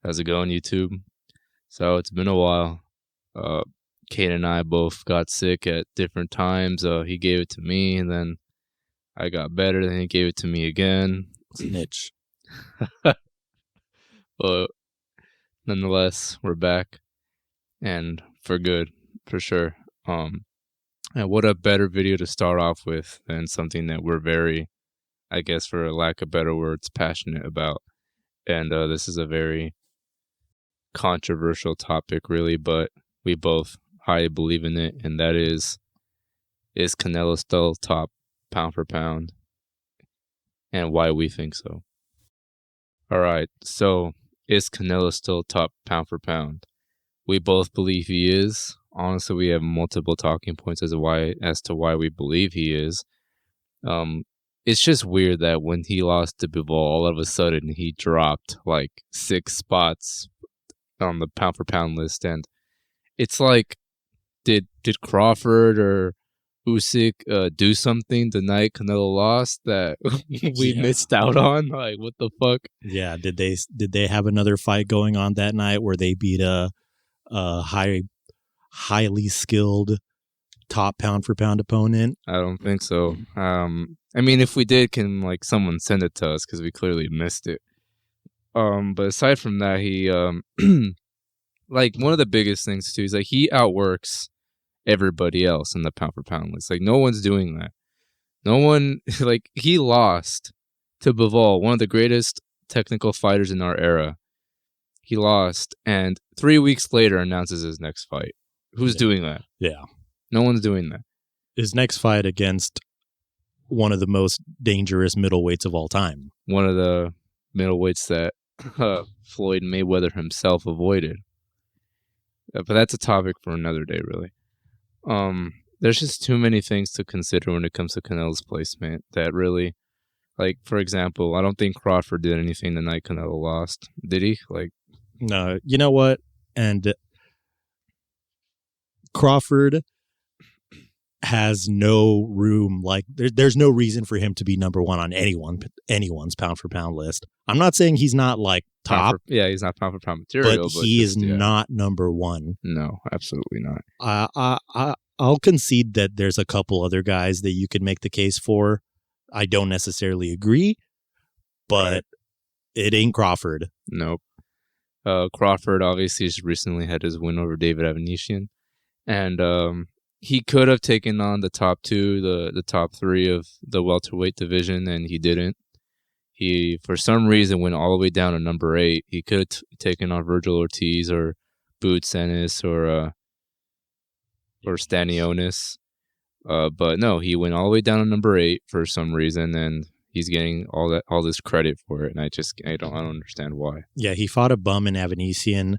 How's it going, YouTube? So it's been a while. Uh, Kate and I both got sick at different times. He gave it to me, and then I got better. Then he gave it to me again. Snitch. But nonetheless, we're back, and for good, for sure. And what a better video to start off with than something that we're very, I guess, for lack of better words, passionate about. And this is a very controversial topic, really, but we both highly believe in it, and that is Canelo still top pound for pound, and why we think so. All right, so is Canelo still top pound for pound? We both believe he is. Honestly, we have multiple talking points as to why we believe he is. It's just weird that when he lost to Bivol, all of a sudden he dropped like 6 spots on the pound for pound list, and it's like, did Crawford or Usyk do something the night Canelo lost that we missed out on? Like, what the fuck? Yeah, did they have another fight going on that night where they beat a highly skilled top pound for pound opponent? I don't think so. I mean, if we did, can like someone send it to us, because we clearly missed it. But aside from that, he like, one of the biggest things too is like he outworks everybody else in the pound for pound list. Like, no one's doing that. No one, like, he lost to Bivol, one of the greatest technical fighters in our era. He lost, and 3 weeks later announces his next fight. Who's doing that? Yeah. No one's doing that. His next fight against one of the most dangerous middleweights of all time. One of the middleweights that Floyd Mayweather himself avoided. But that's a topic for another day, really. There's just too many things to consider when it comes to Canelo's placement that really, like, for example, I don't think Crawford did anything the night Canelo lost. Did he? Like, no. You know what? And Crawford has no room. Like, there's no reason for him to be number one on anyone's pound for pound list. I'm not saying he's not like top. He's not pound for pound material, but he is not number one. No, absolutely not. I'll concede that there's a couple other guys that you could make the case for. I don't necessarily agree, but it ain't Crawford. Nope. Crawford obviously just recently had his win over David Avanesyan, and he could have taken on the top two, the top three of the welterweight division, and he didn't. He, for some reason, went all the way down to number 8. He could have taken on Virgil Ortiz or Boots Ennis or Stanionis. But no, he went all the way down to number 8 for some reason, and he's getting all this credit for it, and I don't understand why. Yeah, he fought a bum in Avanesyan,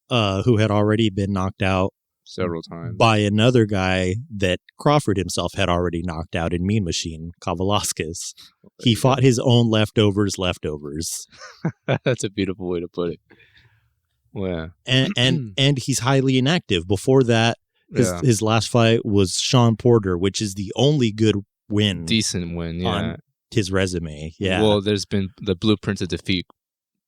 who had already been knocked out several times by another guy that Crawford himself had already knocked out in Mean Machine, Kavalauskas. He fought his own leftovers. That's a beautiful way to put it. Well, yeah. And he's highly inactive. Before that, his last fight was Sean Porter, which is the only good win. Decent win, on his resume. Yeah. Well, there's been the blueprint to defeat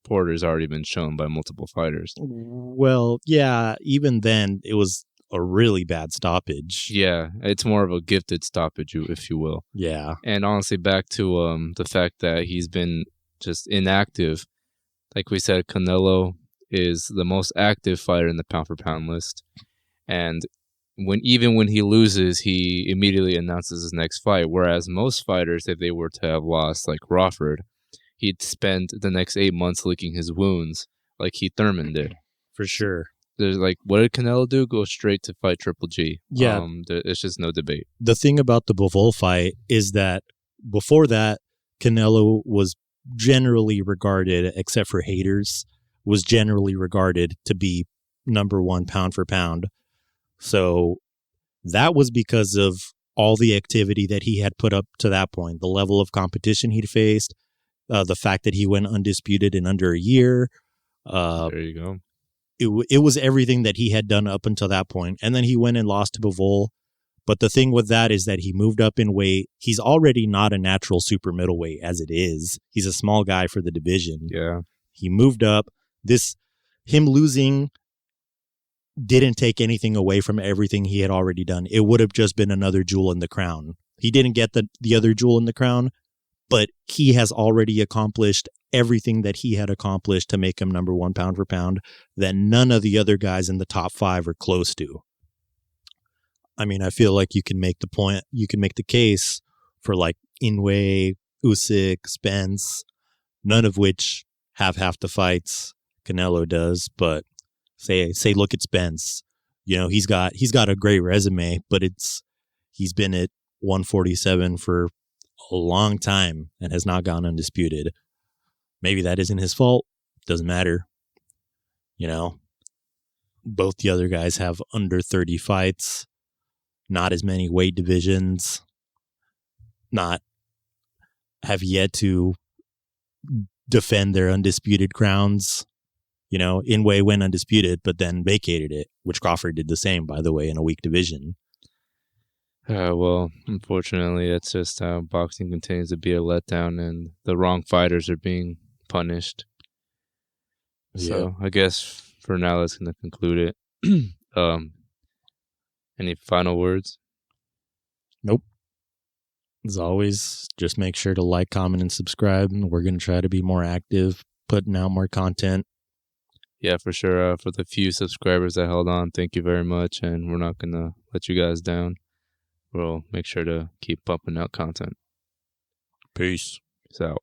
Porter's already been shown by multiple fighters. Well, yeah, even then it was a really bad stoppage. Yeah, it's more of a gifted stoppage, if you will. Yeah. And honestly, back to the fact that he's been just inactive. Like we said, Canelo is the most active fighter in the pound for pound list, and even when he loses, he immediately announces his next fight. Whereas most fighters, if they were to have lost, like Crawford, he'd spend the next 8 months licking his wounds, like Keith Thurman did. For sure. There's like, what did Canelo do? Go straight to fight Triple G. Yeah. It's just no debate. The thing about the Bivol fight is that before that, Canelo was generally regarded, except for haters, was generally regarded to be number one pound for pound. So that was because of all the activity that he had put up to that point, the level of competition he'd faced, the fact that he went undisputed in under a year. There you go. It was everything that he had done up until that point. And then he went and lost to Bivol. But the thing with that is that he moved up in weight. He's already not a natural super middleweight as it is. He's a small guy for the division. Yeah. He moved up. Him losing didn't take anything away from everything he had already done. It would have just been another jewel in the crown. He didn't get the other jewel in the crown, but he has already accomplished everything that he had accomplished to make him number one pound for pound that none of the other guys in the top 5 are close to. I mean, I feel like you can make the case for like Inoue, Usyk, Spence, none of which have half the fights Canelo does, but say look at Spence. You know, he's got a great resume, but he's been at 147 for a long time and has not gone undisputed. Maybe that isn't his fault. Doesn't matter. You know, both the other guys have under 30 fights, not as many weight divisions, not have yet to defend their undisputed crowns. You know, Inoue went undisputed, but then vacated it, which Crawford did the same, by the way, in a weak division. Well, unfortunately, that's just how boxing continues to be a letdown, and the wrong fighters are being punished. So I guess for now, that's going to conclude it. Any final words? Nope. As always, just make sure to like, comment, and subscribe. We're going to try to be more active, putting out more content. Yeah, for sure. For the few subscribers that held on, thank you very much. And we're not going to let you guys down. We'll make sure to keep pumping out content. Peace. Peace out.